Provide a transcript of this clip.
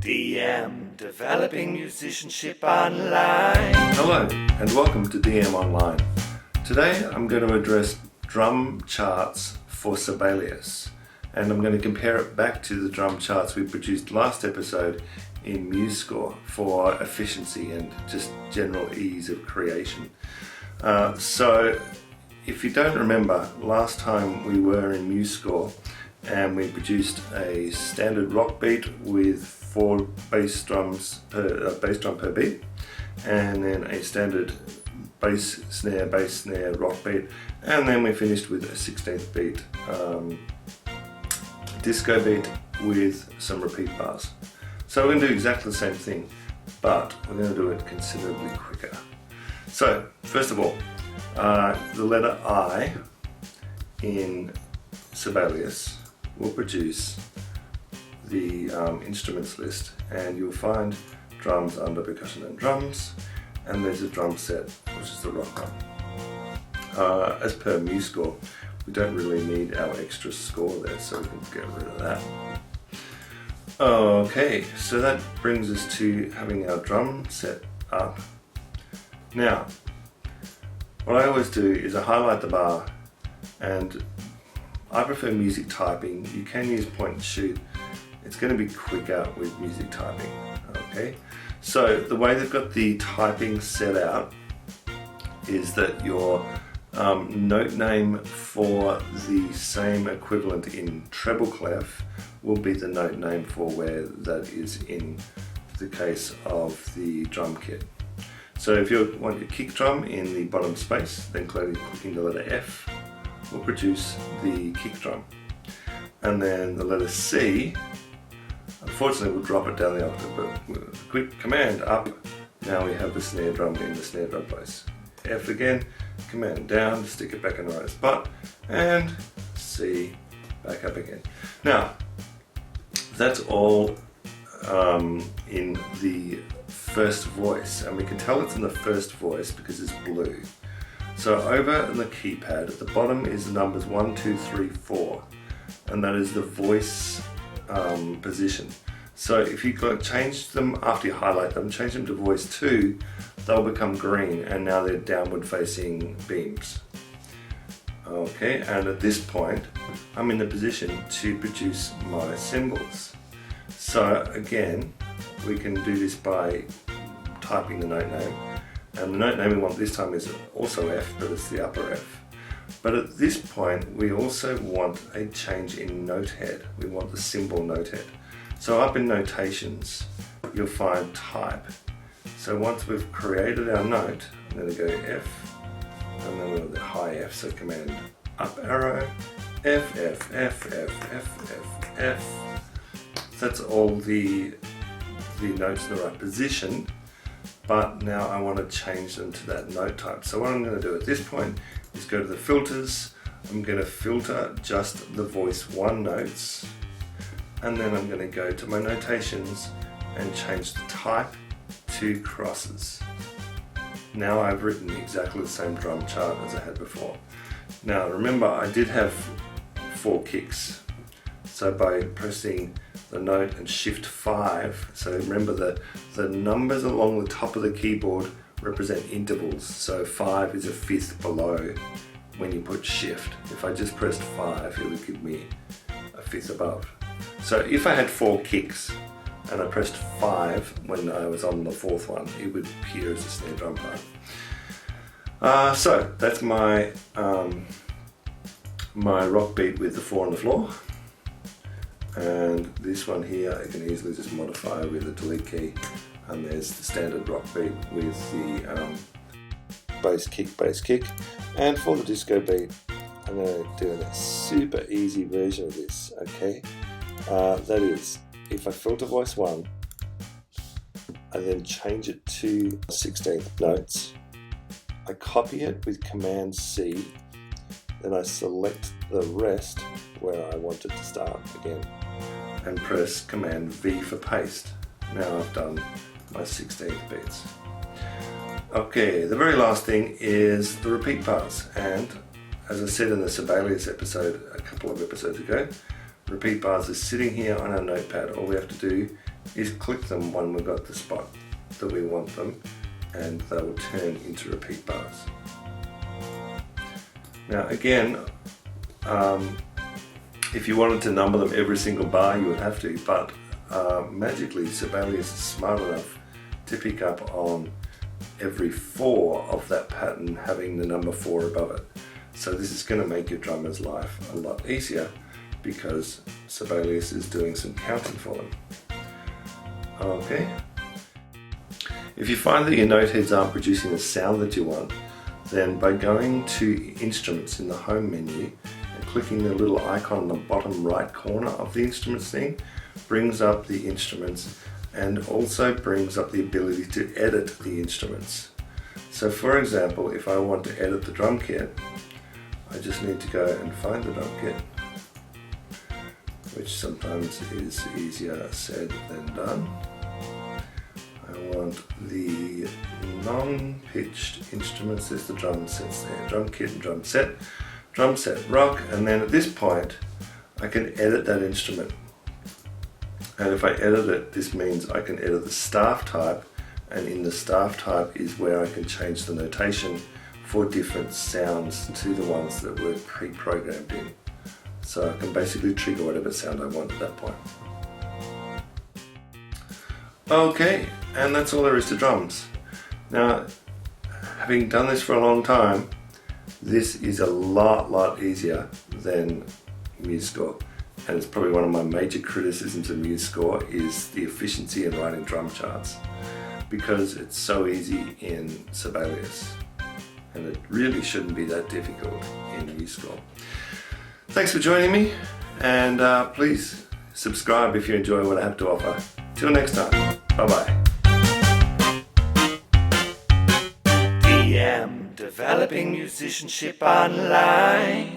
DM, developing musicianship online. Hello and welcome to DM Online. Today I'm going to address drum charts for Sibelius, and I'm going to compare it back to the drum charts we produced last episode in Musescore for efficiency and just general ease of creation. So if you don't remember, last time we were in Musescore and we produced a standard rock beat with 4 bass drum per beat, and then a standard bass snare rock beat, and then we finished with a 16th beat disco beat with some repeat bars. So we're going to do exactly the same thing, but we're going to do it considerably quicker. So first of all, the letter I in Sibelius will produce the instruments list, and you'll find drums under percussion and drums, and there's a drum set, which is the rock drum. As per Musescore, we don't really need our extra score there, so we can get rid of that. Okay, so that brings us to having our drum set up. Now, what I always do is I highlight the bar, and I prefer music typing. You can use point and shoot. It's going to be quicker with music typing. Okay, so the way they've got the typing set out is that your note name for the same equivalent in treble clef will be the note name for where that is in the case of the drum kit. So if you want your kick drum in the bottom space, then clearly clicking the letter F will produce the kick drum. And then the letter C, unfortunately we'll drop it down the octave, but with a quick command up, now we have the snare drum in the snare drum place. F again, command down to stick it back in the right spot, and C back up again. Now, that's all in the first voice, and we can tell it's in the first voice because it's blue. So over in the keypad at the bottom is the numbers 1, 2, 3, 4, and that is the voice position. So if you change them after you highlight them, change them to voice 2, they'll become green, and now they're downward facing beams. Okay, and at this point I'm in the position to produce my cymbals. So again, we can do this by typing the note name, and the note name we want this time is also F, but it's the upper F. But at this point we also want a change in note head. We want the cymbal note head. So up in notations you'll find type. So once we've created our note, I'm going to go F, and then we'll the high F, so command up arrow, F, F, F, F, F, F, F. That's all the notes in the right position, but now I want to change them to that note type. So what I'm going to do at this point is go to the filters. I'm going to filter just the voice 1 notes, and then I'm going to go to my notations and change the type to crosses. Now I've written exactly the same drum chart as I had before. Now remember, I did have 4 kicks, so by pressing the note and shift 5, so remember that the numbers along the top of the keyboard represent intervals, so 5 is a fifth below when you put shift. If I just pressed 5, it would give me a fifth above. So if I had 4 kicks and I pressed 5 when I was on the 4th one, it would appear as a snare drum part. So that's my my rock beat with the 4 on the floor, and this one here I can easily just modify with the delete key, and there's the standard rock beat with the bass kick, and for the disco beat I'm going to do a super easy version of this. Okay, that is, if I filter voice 1, I then change it to 16th notes, I copy it with command C, then I select the rest where I want it to start again, and press command V for paste. Now I've done my 16th beats. Okay, the very last thing is the repeat bars, and as I said in the Sibelius episode a couple of episodes ago, repeat bars is sitting here on our notepad. All we have to do is click them when we've got the spot that we want them, and they will turn into repeat bars. Now again, if you wanted to number them every single bar, you would have to, but magically Sibelius is smart enough to pick up on every 4 of that pattern having the number 4 above it. So this is going to make your drummer's life a lot easier because Sibelius is doing some counting for them. Okay. If you find that your note heads aren't producing the sound that you want, then by going to Instruments in the Home menu and clicking the little icon on the bottom right corner of the Instruments thing, brings up the instruments and also brings up the ability to edit the instruments. So for example, if I want to edit the drum kit, I just need to go and find the drum kit, which sometimes is easier said than done. I want the non-pitched instruments, there's the drum sets there, drum kit and drum set rock, and then at this point I can edit that instrument. And if I edit it, this means I can edit the staff type, and in the staff type is where I can change the notation for different sounds to the ones that were pre-programmed in. So I can basically trigger whatever sound I want at that point. Okay, and that's all there is to drums. Now, having done this for a long time, this is a lot easier than Musescore. And it's probably one of my major criticisms of Musescore is the efficiency in writing drum charts, because it's so easy in Sibelius. And it really shouldn't be that difficult in Musescore. Thanks for joining me, and please subscribe if you enjoy what I have to offer. Till next time, bye-bye. DM, developing musicianship online.